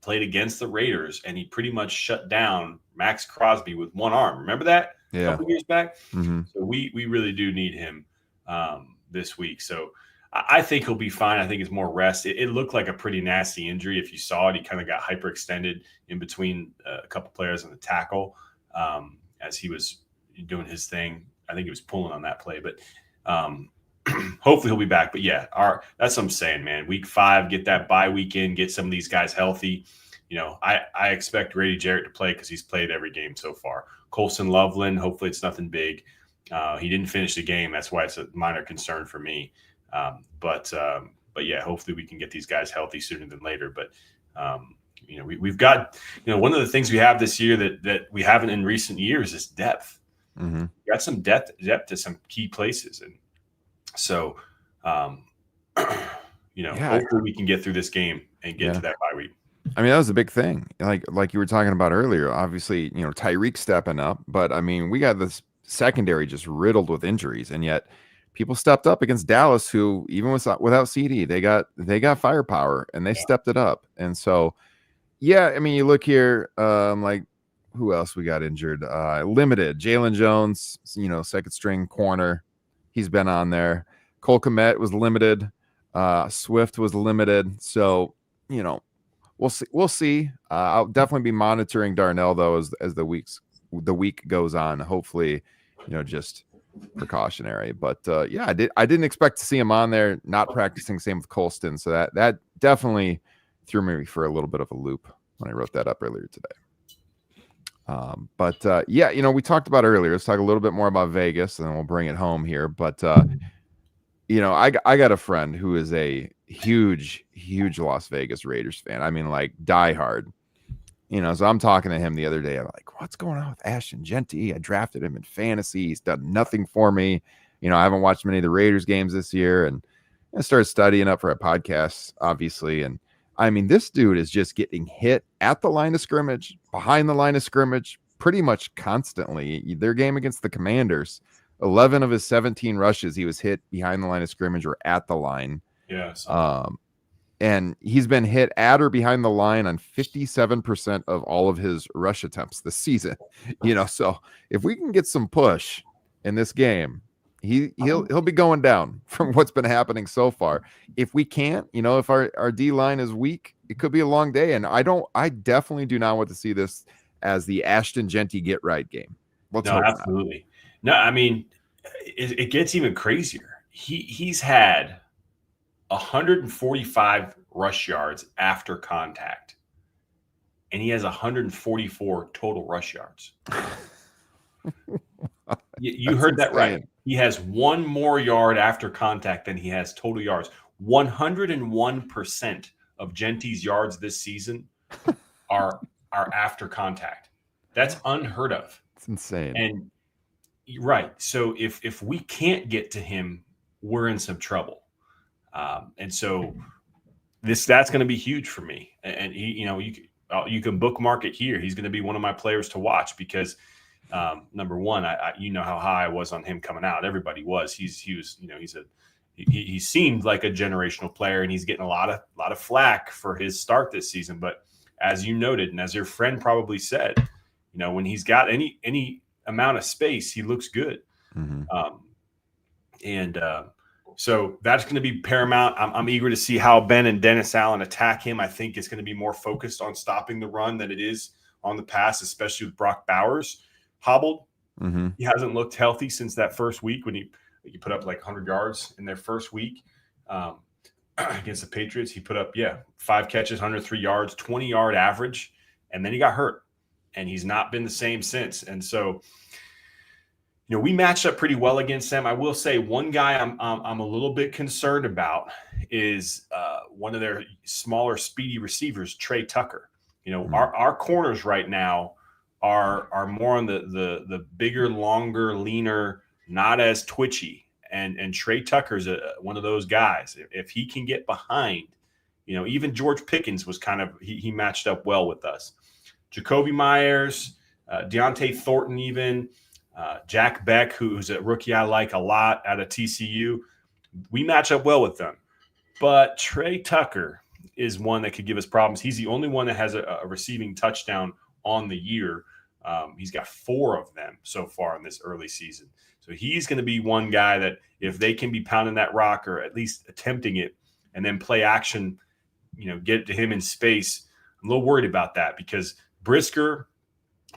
played against the Raiders, and he pretty much shut down Max Crosby with one arm. Remember that? Yeah. A couple years back? Mm-hmm. So we really do need him this week. So I think he'll be fine. I think it's more rest. It looked like a pretty nasty injury. If you saw it, he kind of got hyperextended in between a couple players on the tackle as he was doing his thing. I think he was pulling on that play, but hopefully he'll be back. But yeah, that's what I'm saying, man. Week 5, get that bye weekend, get some of these guys healthy. I expect Grady Jarrett to play because he's played every game so far. Colston Loveland, hopefully it's nothing big. He didn't finish the game. That's why it's a minor concern for me. But yeah, hopefully we can get these guys healthy sooner than later. But we've got one of the things we have this year that we haven't in recent years is depth. Mm-hmm. We got some depth to some key places, and so hopefully we can get through this game and get to that bye week. I mean, that was a big thing. Like you were talking about earlier, obviously, Tyreek stepping up, but I mean, we got this secondary just riddled with injuries, and yet people stepped up against Dallas, who even without CD, they got firepower and they stepped it up. And so, Yeah, I mean, you look here, like who else we got injured? Limited. Jalen Jones, second string corner. He's been on there. Cole Kmet was limited. Swift was limited. So, we'll see. We'll see. I'll definitely be monitoring Darnell though as the week goes on. Hopefully, just precautionary. But yeah, I didn't expect to see him on there not practicing. Same with Colston. So that definitely threw me for a little bit of a loop when I wrote that up earlier today. But yeah, we talked about earlier. Let's talk a little bit more about Vegas, and then we'll bring it home here. But I got a friend who is a huge Las Vegas Raiders fan. I mean, like diehard. So I'm talking to him the other day. I'm like, what's going on with Ashton Genty? I drafted him in fantasy. He's done nothing for me. I haven't watched many of the Raiders games this year, and I started studying up for a podcast, obviously. And I mean, this dude is just getting hit at the line of scrimmage, behind the line of scrimmage, pretty much constantly. Their game against the Commanders, 11 of his 17 rushes, he was hit behind the line of scrimmage or at the line. Yeah. And he's been hit at or behind the line on 57% of all of his rush attempts this season. So if we can get some push in this game, he'll be going down from what's been happening so far. If we can't, if our D line is weak, it could be a long day. And I definitely do not want to see this as the Ashton Genty get right game. Let's hope absolutely not. No, I mean, it gets even crazier. He's had 145 rush yards after contact, and he has 144 total rush yards. You heard that right. He has one more yard after contact than he has total yards. 101% of Genty's yards this season are after contact. That's unheard of. It's insane. And right. So if we can't get to him, we're in some trouble. And so that's going to be huge for me. And you can bookmark it here. He's going to be one of my players to watch because number one, I how high I was on him coming out. Everybody was. He seemed like a generational player, and he's getting a lot of flack for his start this season. But as you noted, and as your friend probably said, when he's got any amount of space, he looks good. Mm-hmm. So that's going to be paramount. I'm eager to see how Ben and Dennis Allen attack him. I think it's going to be more focused on stopping the run than it is on the pass, especially with Brock Bowers hobbled. Mm-hmm. He hasn't looked healthy since that first week when he put up like 100 yards in their first week against the Patriots. He put up, 5 catches, 103 yards, 20-yard average, and then he got hurt, and he's not been the same since. And so we matched up pretty well against them. I will say one guy I'm a little bit concerned about is one of their smaller, speedy receivers, Trey Tucker. Our corners right now are more on the bigger, longer, leaner, not as twitchy. And Trey Tucker's one of those guys. If he can get behind, even George Pickens was he matched up well with us. Jacoby Myers, Deontay Thornton, even. Jack Beck, who's a rookie I like a lot out of TCU. We match up well with them. But Trey Tucker is one that could give us problems. He's the only one that has a receiving touchdown on the year. He's got 4 of them so far in this early season. So he's going to be one guy that if they can be pounding that rock or at least attempting it and then play action, get it to him in space, I'm a little worried about that because Brisker,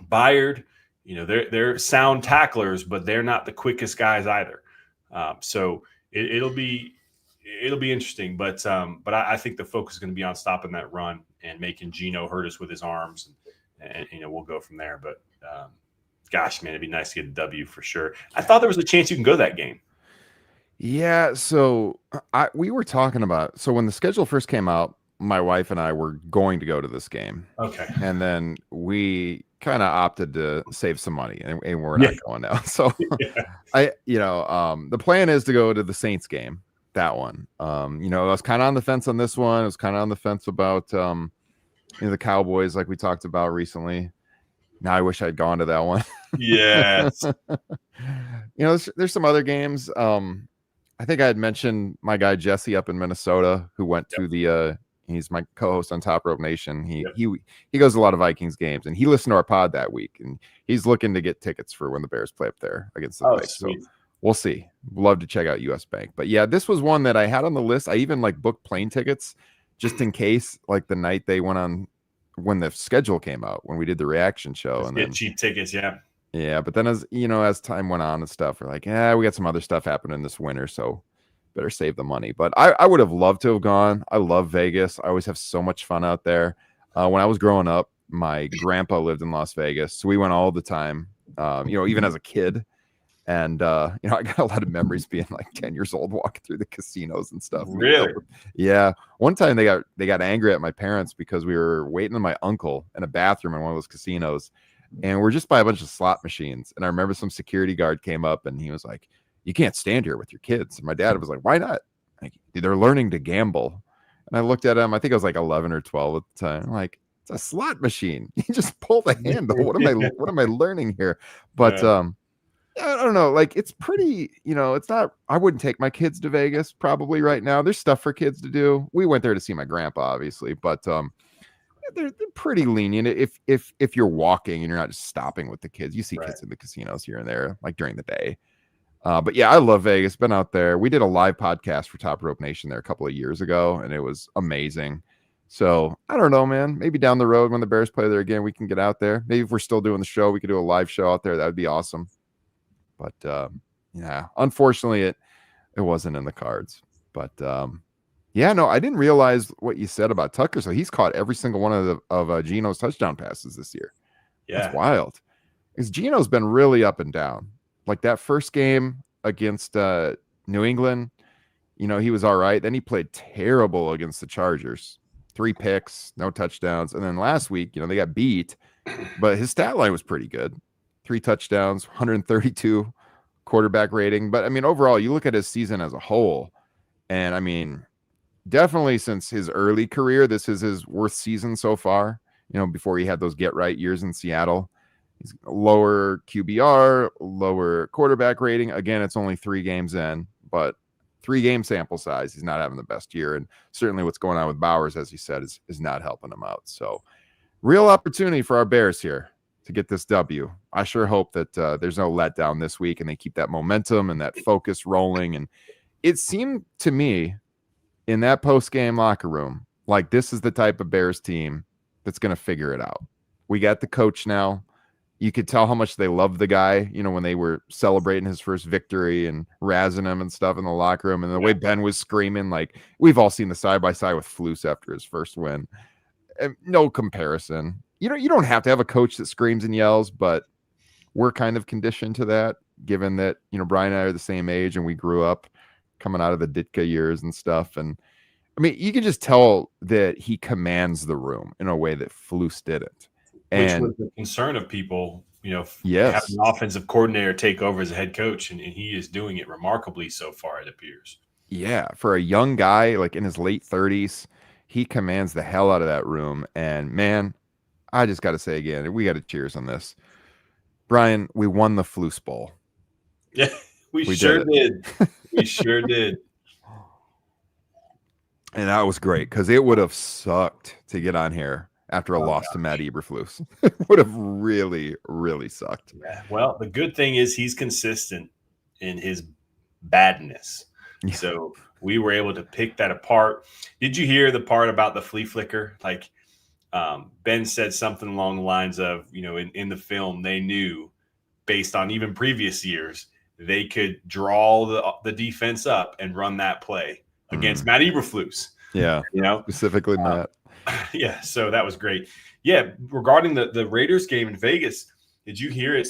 Byard, they're sound tacklers, but they're not the quickest guys either. So it'll be interesting. But I think the focus is going to be on stopping that run and making Geno hurt us with his arms, and we'll go from there. But gosh, man, it'd be nice to get a W for sure. I thought there was a chance you can go that game. Yeah. So we were talking about. So when the schedule first came out, my wife and I were going to go to this game. Okay. And then we kind of opted to save some money and we're not going now. So the plan is to go to the Saints game, that one. I was kind of on the fence on this one. I was kind of on the fence about, the Cowboys, like we talked about recently. Now I wish I'd gone to that one. Yes. There's some other games. I think I had mentioned my guy Jesse up in Minnesota who went to the He's my co-host on Top Rope Nation. Yep. He goes to a lot of Vikings games, and he listened to our pod that week, and he's looking to get tickets for when the Bears play up there against the Vikes. Sweet. So we'll see. Love to check out US Bank. But yeah, this was one that I had on the list. I even like booked plane tickets just in case, like the night they went on when the schedule came out, when we did the reaction show. Just and get then cheap tickets, yeah. Yeah, but then as time went on and stuff, we're like, yeah, we got some other stuff happening this winter, so better save the money. But I would have loved to have gone. I love Vegas. I always have so much fun out there. When I was growing up, my grandpa lived in Las Vegas, so we went all the time, even as a kid. And, I got a lot of memories being like 10 years old, walking through the casinos and stuff. Really? Yeah. One time they got angry at my parents because we were waiting on my uncle in a bathroom in one of those casinos. And we're just by a bunch of slot machines. And I remember some security guard came up and he was like, "You can't stand here with your kids." And my dad was like, "Why not?" Like, "They're learning to gamble." And I looked at him. I think I was like 11 or 12 at the time. I'm like, "It's a slot machine. You just pull the handle. What am I learning here?" But I don't know. Like, it's pretty, it's not, I wouldn't take my kids to Vegas probably right now. There's stuff for kids to do. We went there to see my grandpa, obviously, but they're pretty lenient if you're walking and you're not just stopping with the kids. You see kids in the casinos here and there, like during the day. But yeah, I love Vegas. Been out there. We did a live podcast for Top Rope Nation there a couple of years ago, and it was amazing. So I don't know, man. Maybe down the road when the Bears play there again, we can get out there. Maybe if we're still doing the show, we could do a live show out there. That would be awesome. But yeah, unfortunately, it wasn't in the cards. But yeah, no, I didn't realize what you said about Tucker. So he's caught every single one of Geno's touchdown passes this year. Yeah, that's wild. Because Geno's been really up and down. Like that first game against New England, he was all right. Then he played terrible against the Chargers. 3 picks, no touchdowns. And then last week, they got beat, but his stat line was pretty good. 3 touchdowns, 132 quarterback rating. But I mean, overall, you look at his season as a whole, and I mean, definitely since his early career, this is his worst season so far. Before he had those get right years in Seattle. He's lower QBR, lower quarterback rating. Again, it's only 3 games in, but 3-game sample size. He's not having the best year. And certainly what's going on with Bowers, as you said, is not helping him out. So real opportunity for our Bears here to get this W. I sure hope that there's no letdown this week and they keep that momentum and that focus rolling. And it seemed to me in that post-game locker room like this is the type of Bears team that's going to figure it out. We got the coach now. You could tell how much they love the guy, when they were celebrating his first victory and razzing him and stuff in the locker room. And the way Ben was screaming, like we've all seen the side-by-side with Flus after his first win. And no comparison. You don't have to have a coach that screams and yells, but we're kind of conditioned to that, given that, Brian and I are the same age and we grew up coming out of the Ditka years and stuff. And I mean, you can just tell that he commands the room in a way that Flus didn't. Which was the concern of people, having an offensive coordinator take over as a head coach, and he is doing it remarkably so far, it appears. Yeah, for a young guy, like in his late 30s, he commands the hell out of that room. And man, I just got to say again, we got to cheers on this. Brian, we won the Flus Bowl. Yeah, we sure did. We sure did. And that was great because it would have sucked to get on here after a loss to Matt Eberflus. It would have really, really sucked. Yeah. Well, the good thing is he's consistent in his badness. Yeah. So we were able to pick that apart. Did you hear the part about the flea flicker? Like Ben said something along the lines of, in the film, they knew based on even previous years, they could draw the defense up and run that play against Matt Eberflus. Yeah. Specifically Matt. Yeah, so that was great. Yeah, regarding the Raiders game in Vegas, did you hear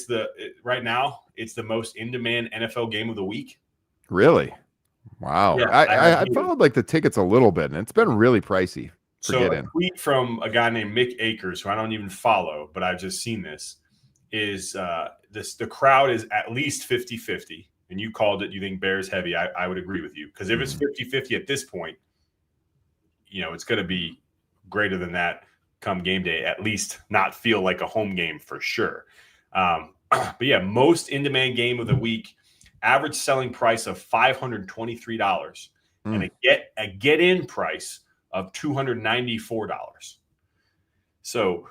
right now it's the most in-demand NFL game of the week? Really? Wow. Yeah, I followed like the tickets a little bit, and it's been really pricey. So a tweet from a guy named Mick Akers, who I don't even follow, but I've just seen this, is the crowd is at least 50-50. And you called it, you think Bears heavy. I would agree with you. Because if it's 50-50 at this point, it's going to be greater than that come game day, at least not feel like a home game for sure. But yeah, most in-demand game of the week, average selling price of $523 and a get-in price of $294. So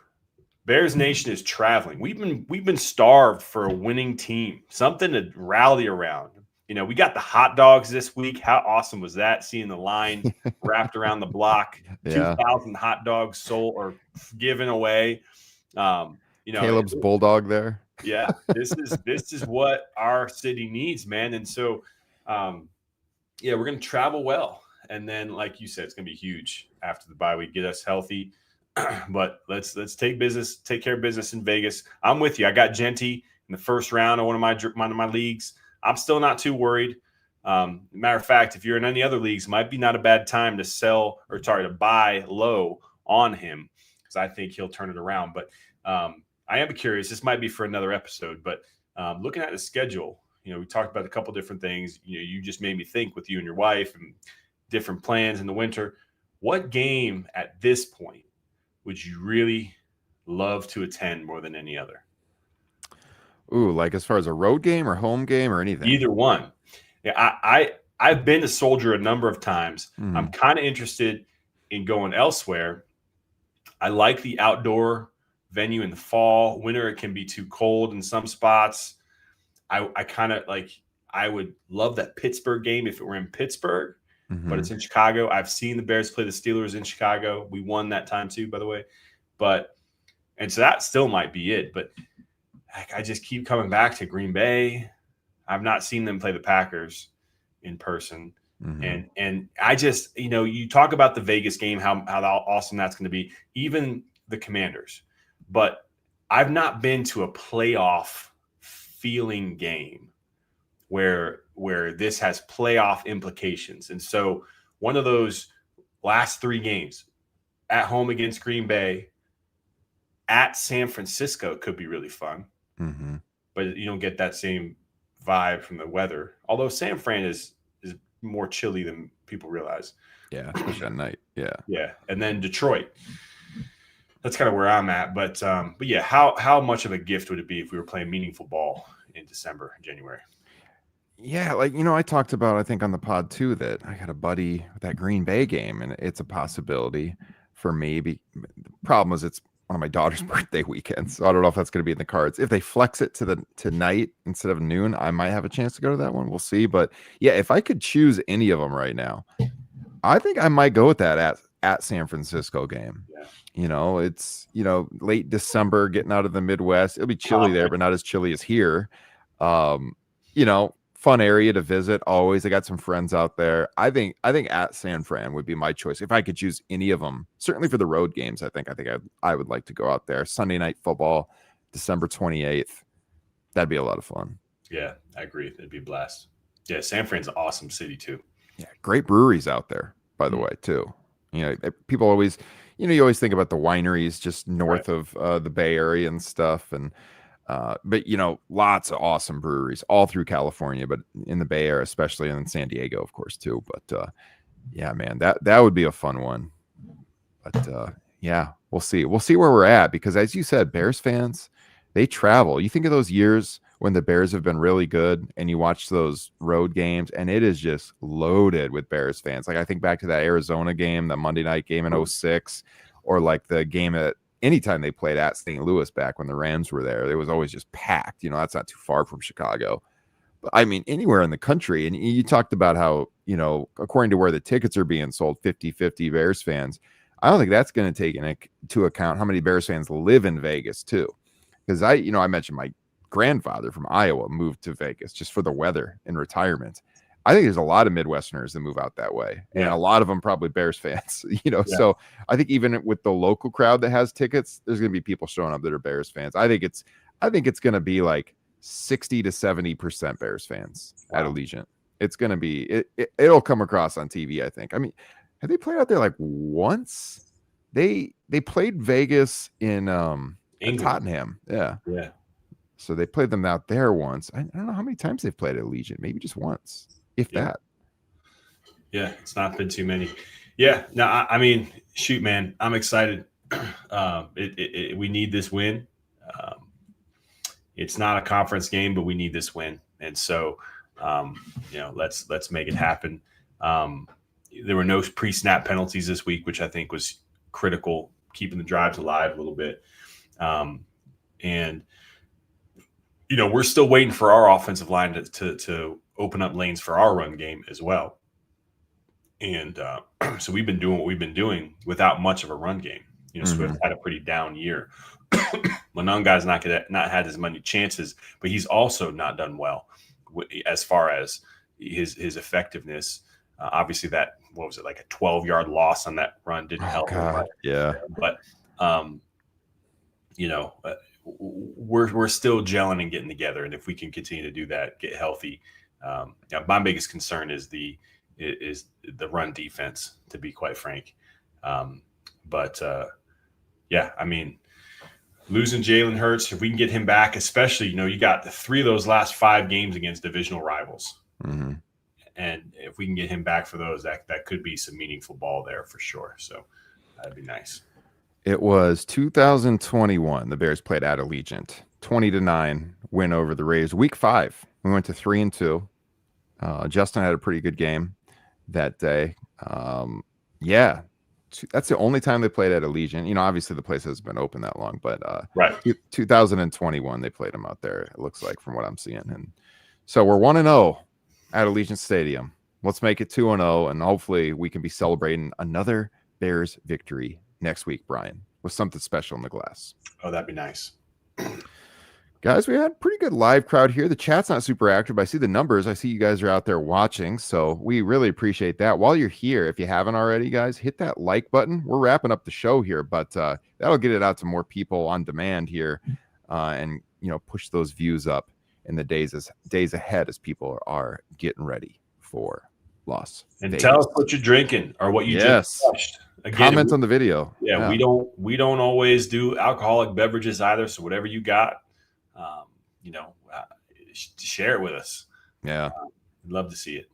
Bears Nation is traveling. We've been starved for a winning team, something to rally around. We got the hot dogs this week. How awesome was that? Seeing the line wrapped around the block, Yeah. 2,000 hot dogs sold or given away. Caleb's bulldog there. Yeah, this is what our city needs, man. And so, we're going to travel well, and then, like you said, it's going to be huge after the bye week. Get us healthy, but let's take care of business in Vegas. I'm with you. I got Genty in the first round of one of my leagues. I'm still not too worried. Matter of fact, if you're in any other leagues, might be not a bad time to buy low on him, because I think he'll turn it around. But I am curious. This might be for another episode, but looking at the schedule, we talked about a couple different things. You just made me think with you and your wife and different plans in the winter. What game at this point would you really love to attend more than any other? Ooh, like as far as a road game or home game or anything? Either one. Yeah, I've been to Soldier a number of times. Mm-hmm. I'm kind of interested in going elsewhere. I like the outdoor venue in the fall. Winter, it can be too cold in some spots. I kind of I would love that Pittsburgh game if it were in Pittsburgh, but it's in Chicago. I've seen the Bears play the Steelers in Chicago. We won that time too, by the way. And so that still might be it. But I just keep coming back to Green Bay. I've not seen them play the Packers in person. And I just, you talk about the Vegas game, how awesome that's going to be, even the Commanders. But I've not been to a playoff feeling game where this has playoff implications. And so one of those last three games, at home against Green Bay, at San Francisco, could be really fun. But you don't get that same vibe from the weather. Although San Fran is more chilly than people realize. Yeah, especially at night. Yeah. Yeah. And then Detroit. That's kind of where I'm at. But yeah, how much of a gift would it be if we were playing meaningful ball in December and January? Yeah, I talked about, I think on the pod too, that I got a buddy with that Green Bay game, and it's a possibility for me. The problem is it's one of my daughter's birthday weekends, so I don't know if that's going to be in the cards. If they flex it to night instead of noon, I might have a chance to go to that one. We'll see. But yeah, if I could choose any of them right now, I think I might go with that at San Francisco game. Yeah. It's late December, getting out of the Midwest. It'll be chilly there, but not as chilly as here. Fun area to visit always. I got some friends out there. I think at San Fran would be my choice if I could choose any of them. Certainly for the road games, I think I would like to go out there. Sunday Night Football, December 28th. That'd be a lot of fun. Yeah, I agree. It'd be a blast. Yeah, San Fran's an awesome city too. Yeah, great breweries out there, by the way, too. People always, you always think about the wineries just north of the Bay Area and stuff, but lots of awesome breweries all through California, but in the Bay Area especially, and in San Diego, of course, too. But yeah, man, that would be a fun one. But yeah, we'll see where we're at, because as you said, Bears fans, they travel. You think of those years when the Bears have been really good, and you watch those road games, and it is just loaded with Bears fans. Like I think back to that Arizona game, the Monday night game in 2006, or like the game at anytime they played at St. Louis back when the Rams were there, it was always just packed. That's not too far from Chicago. But I mean, anywhere in the country. And you talked about how, according to where the tickets are being sold, 50-50 Bears fans. I don't think that's going to take into account how many Bears fans live in Vegas too. Because I mentioned my grandfather from Iowa moved to Vegas just for the weather in retirement. I think there's a lot of Midwesterners that move out that way, and a lot of them probably Bears fans, So I think even with the local crowd that has tickets, there's going to be people showing up that are Bears fans. I think it's going to be like 60 to 70% Bears fans at Allegiant. It's going to be, it'll come across on TV, I think. I mean, have they played out there like once? They played Vegas in Tottenham. Yeah. Yeah. So they played them out there once. I don't know how many times they've played at Allegiant. Maybe just once. If that. Yeah, it's not been too many. Yeah, no, I mean, shoot, man, I'm excited. We need this win. It's not a conference game, but we need this win, and so let's make it happen. There were no pre-snap penalties this week, which I think was critical, keeping the drives alive a little bit. And we're still waiting for our offensive line to open up lanes for our run game as well. And so we've been doing what we've been doing without much of a run game. Swift had a pretty down year. Mononga's not had as many chances, but he's also not done well as far as his effectiveness. Obviously, that, what was it, like a 12-yard loss on that run didn't help him. Right? Yeah, but we're still gelling and getting together, and if we can continue to do that, get healthy. My biggest concern is the run defense, to be quite frank. Losing Jalen Hurts, if we can get him back, especially, you got the 3 of those last 5 games against divisional rivals. Mm-hmm. And if we can get him back for those, that could be some meaningful ball there for sure. So that'd be nice. It was 2021. The Bears played at Allegiant, 20-9 win over the Rays. Week 5, we went to 3-2. Justin had a pretty good game that day. That's the only time they played at Allegiant. Obviously the place hasn't been open that long, but right. 2021 they played them out there, it looks like, from what I'm seeing. And so we're 1-0 at Allegiant Stadium. Let's make it 2-0, and hopefully we can be celebrating another Bears victory next week, Brian, with something special in the glass. Oh, that'd be nice. Guys, we had a pretty good live crowd here. The chat's not super active, but I see the numbers. I see you guys are out there watching, so we really appreciate that. While you're here, if you haven't already, guys, hit that like button. We're wrapping up the show here, but that'll get it out to more people on demand here, and push those views up in the days ahead as people are getting ready for Las Vegas. Tell us what you're drinking or what you just touched. Again, comment on the video. Yeah, we don't always do alcoholic beverages either. So whatever you got, share it with us. Yeah, I'd love to see it.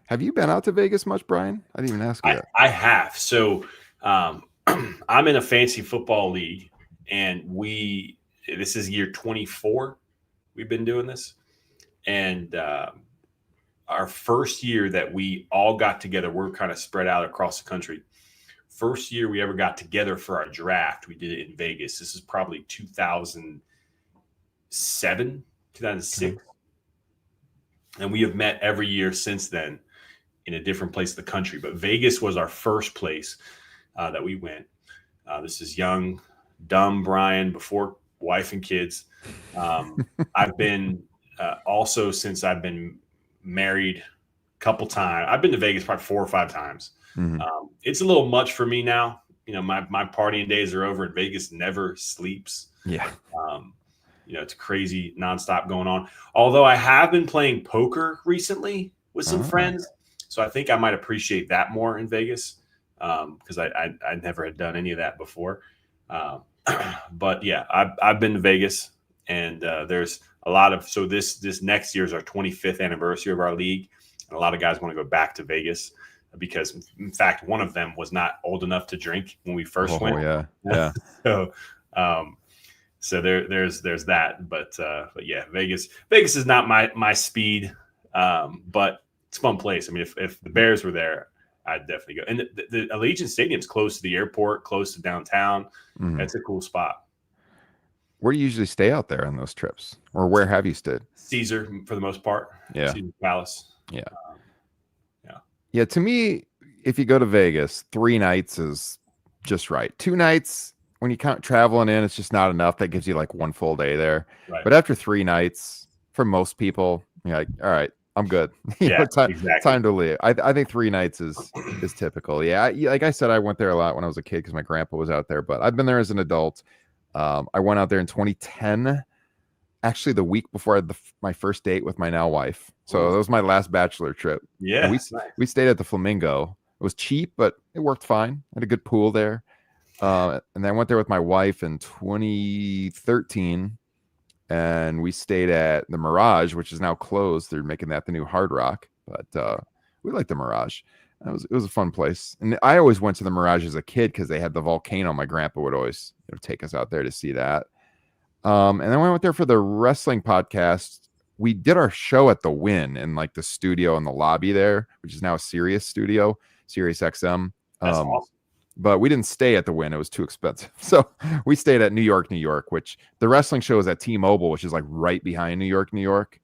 Have you been out to Vegas much, Brian? I didn't even ask you that. I have. So I'm in a fantasy football league, and this is year 24. We've been doing this, and our first year that we all got together, we're kind of spread out across the country. First year we ever got together for our draft, we did it in Vegas. This is probably 2007, 2006. Mm-hmm. And we have met every year since then in a different place of the country. But Vegas was our first place that we went. This is young, dumb Brian, before wife and kids. I've been also, since I've been married a couple times, I've been to Vegas probably 4 or 5 times. Mm-hmm. It's a little much for me now. My partying days are over, and Vegas never sleeps. Yeah. It's crazy nonstop going on. Although I have been playing poker recently with some friends, so I think I might appreciate that more in Vegas, because I never had done any of that before. But yeah, I've been to Vegas, and there's a lot of, so this next year is our 25th anniversary of our league, and a lot of guys want to go back to Vegas because, in fact, one of them was not old enough to drink when we first went. Yeah. So there's that, but yeah, Vegas is not my speed, but it's a fun place. I mean, if the Bears were there, I'd definitely go. And the Allegiant Stadium's close to the airport, close to downtown. Mm-hmm. That's a cool spot. Where do you usually stay out there on those trips, or where have you stayed? Caesar for the most part. Yeah. Caesar Palace. Yeah. Yeah. To me, if you go to Vegas, 3 nights is just right. 2 nights, when you count traveling in, it's just not enough. That gives you like 1 full day there. Right. But after 3 nights, for most people, you're like, all right, I'm good. Exactly. Time to leave. I think 3 nights is typical. Yeah. Like I said, I went there a lot when I was a kid because my grandpa was out there, but I've been there as an adult. I went out there in 2010, actually the week before I had my first date with my now wife. So that was my last bachelor trip. Yeah. We stayed at the Flamingo. It was cheap, but it worked fine. I had a good pool there. And then I went there with my wife in 2013, and we stayed at the Mirage, which is now closed. They're making that the new Hard Rock, but we like the Mirage. It was a fun place. And I always went to the Mirage as a kid because they had the volcano. My grandpa would always take us out there to see that. And then we went there for the wrestling podcast. We did our show at the Wynn in like the studio in the lobby there, which is now a Sirius studio. Sirius XM. That's awesome. But we didn't stay at the Wynn. It was too expensive. So we stayed at New York, New York, which the wrestling show is at T-Mobile, which is like right behind New York, New York.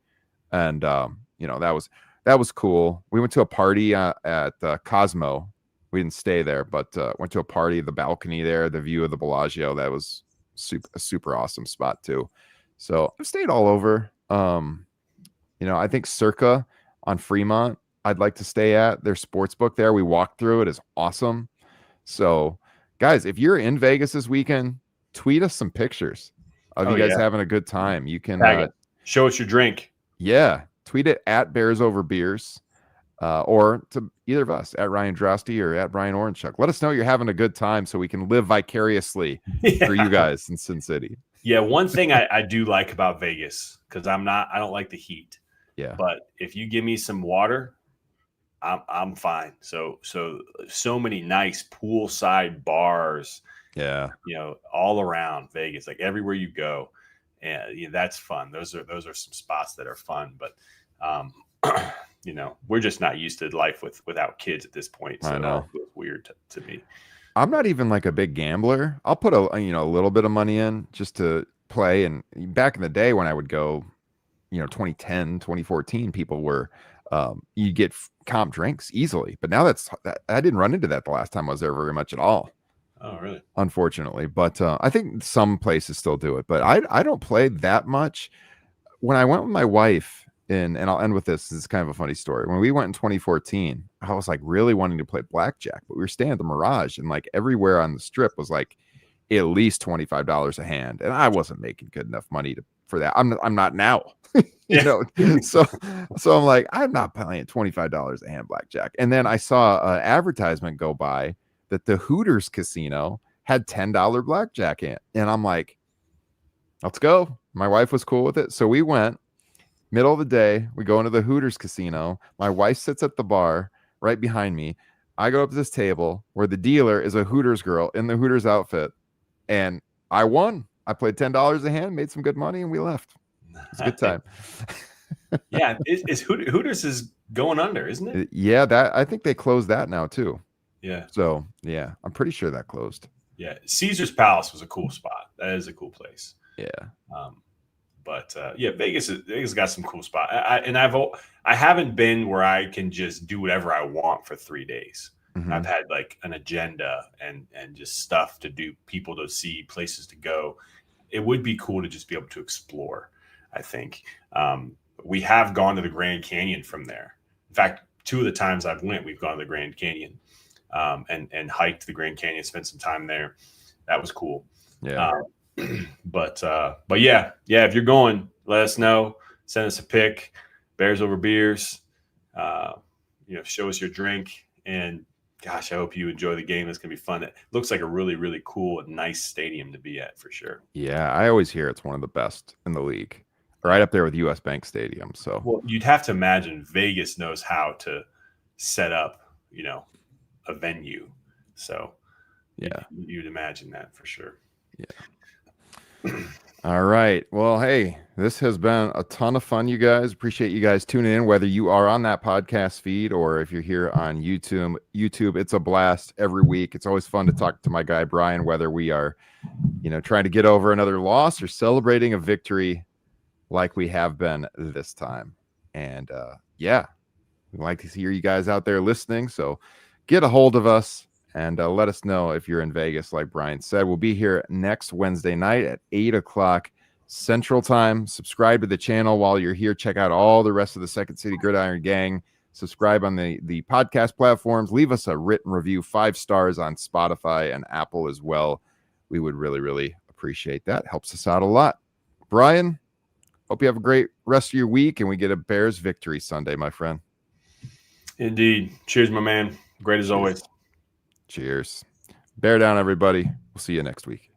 And, that was cool. We went to a party at Cosmo. We didn't stay there, but went to a party, the balcony there, the view of the Bellagio. That was a super awesome spot too. So I've stayed all over. I think Circa on Fremont, I'd like to stay at. Their sports book there. We walked through it. Is awesome. So, guys, if you're in Vegas this weekend, tweet us some pictures of you guys having a good time. You can show us your drink. Yeah, tweet it at Bears Over Beers, or to either of us at Ryan Drosty or at Brian Orangechuck. Let us know you're having a good time so we can live vicariously through you guys in Sin City. Yeah, one thing I do like about Vegas, because I don't like the heat. Yeah, but if you give me some water, I'm fine. So many nice poolside bars. Yeah, all around Vegas, like everywhere you go, and that's fun. Those are some spots that are fun. But we're just not used to life without kids at this point. So I know. It feels weird to me. I'm not even like a big gambler. I'll put a little bit of money in just to play. And back in the day when I would go, 2010, 2014, people were you get comp drinks easily. But now I didn't run into that the last time I was there very much at all. Oh, really? Unfortunately. But I think some places still do it. But I don't play that much. When I went with my wife and I'll end with this. This is kind of a funny story. When we went in 2014, I was like really wanting to play blackjack, but we were staying at the Mirage and like everywhere on the strip was like at least $25 a hand. And I wasn't making good enough money for that. I'm not now. So I'm like, I'm not paying $25 a hand blackjack. And then I saw an advertisement go by that the Hooters casino had $10 blackjack in. And I'm like, let's go. My wife was cool with it. So we went. Middle of the day, we go into the Hooters casino. My wife sits at the bar right behind me. I go up to this table where the dealer is a Hooters girl in the Hooters outfit. And I won. I played $10 a hand, made some good money, and we left. It's a good time. Yeah, Hooters is going under, isn't it? Yeah, I think they closed that now too. Yeah. So yeah, I'm pretty sure that closed. Yeah, Caesar's Palace was a cool spot. That is a cool place. Yeah. But Vegas got some cool spots. I haven't been where I can just do whatever I want for 3 days. Mm-hmm. I've had like an agenda and just stuff to do, people to see, places to go. It would be cool to just be able to explore. I think we have gone to the Grand Canyon from there. In fact, 2 of the times I've went, we've gone to the Grand Canyon and hiked the Grand Canyon, spent some time there. That was cool. Yeah. But yeah, if you're going, let us know. Send us a pic. Bears Over Beers. Show us your drink. And gosh, I hope you enjoy the game. It's gonna be fun. It looks like a really, really cool and nice stadium to be at for sure. Yeah, I always hear it's one of the best in the league, right up there with US Bank Stadium. So well, you'd have to imagine Vegas knows how to set up, a venue. So yeah, you'd imagine that for sure. Yeah. All right. Well, hey, this has been a ton of fun, you guys. Appreciate you guys tuning in, whether you are on that podcast feed or if you're here on YouTube. It's a blast every week. It's always fun to talk to my guy, Brian, whether we are, trying to get over another loss or celebrating a victory like we have been this time. And we'd like to hear you guys out there listening. So get a hold of us. And let us know if you're in Vegas, like Brian said. We'll be here next Wednesday night at 8 o'clock Central Time. Subscribe to the channel while you're here. Check out all the rest of the Second City Gridiron gang. Subscribe on the podcast platforms. Leave us a written review, 5 stars on Spotify and Apple as well. We would really, really appreciate that. Helps us out a lot. Brian, hope you have a great rest of your week and we get a Bears victory Sunday, my friend. Indeed. Cheers, my man. Great as always. Cheers. Bear down, everybody. We'll see you next week.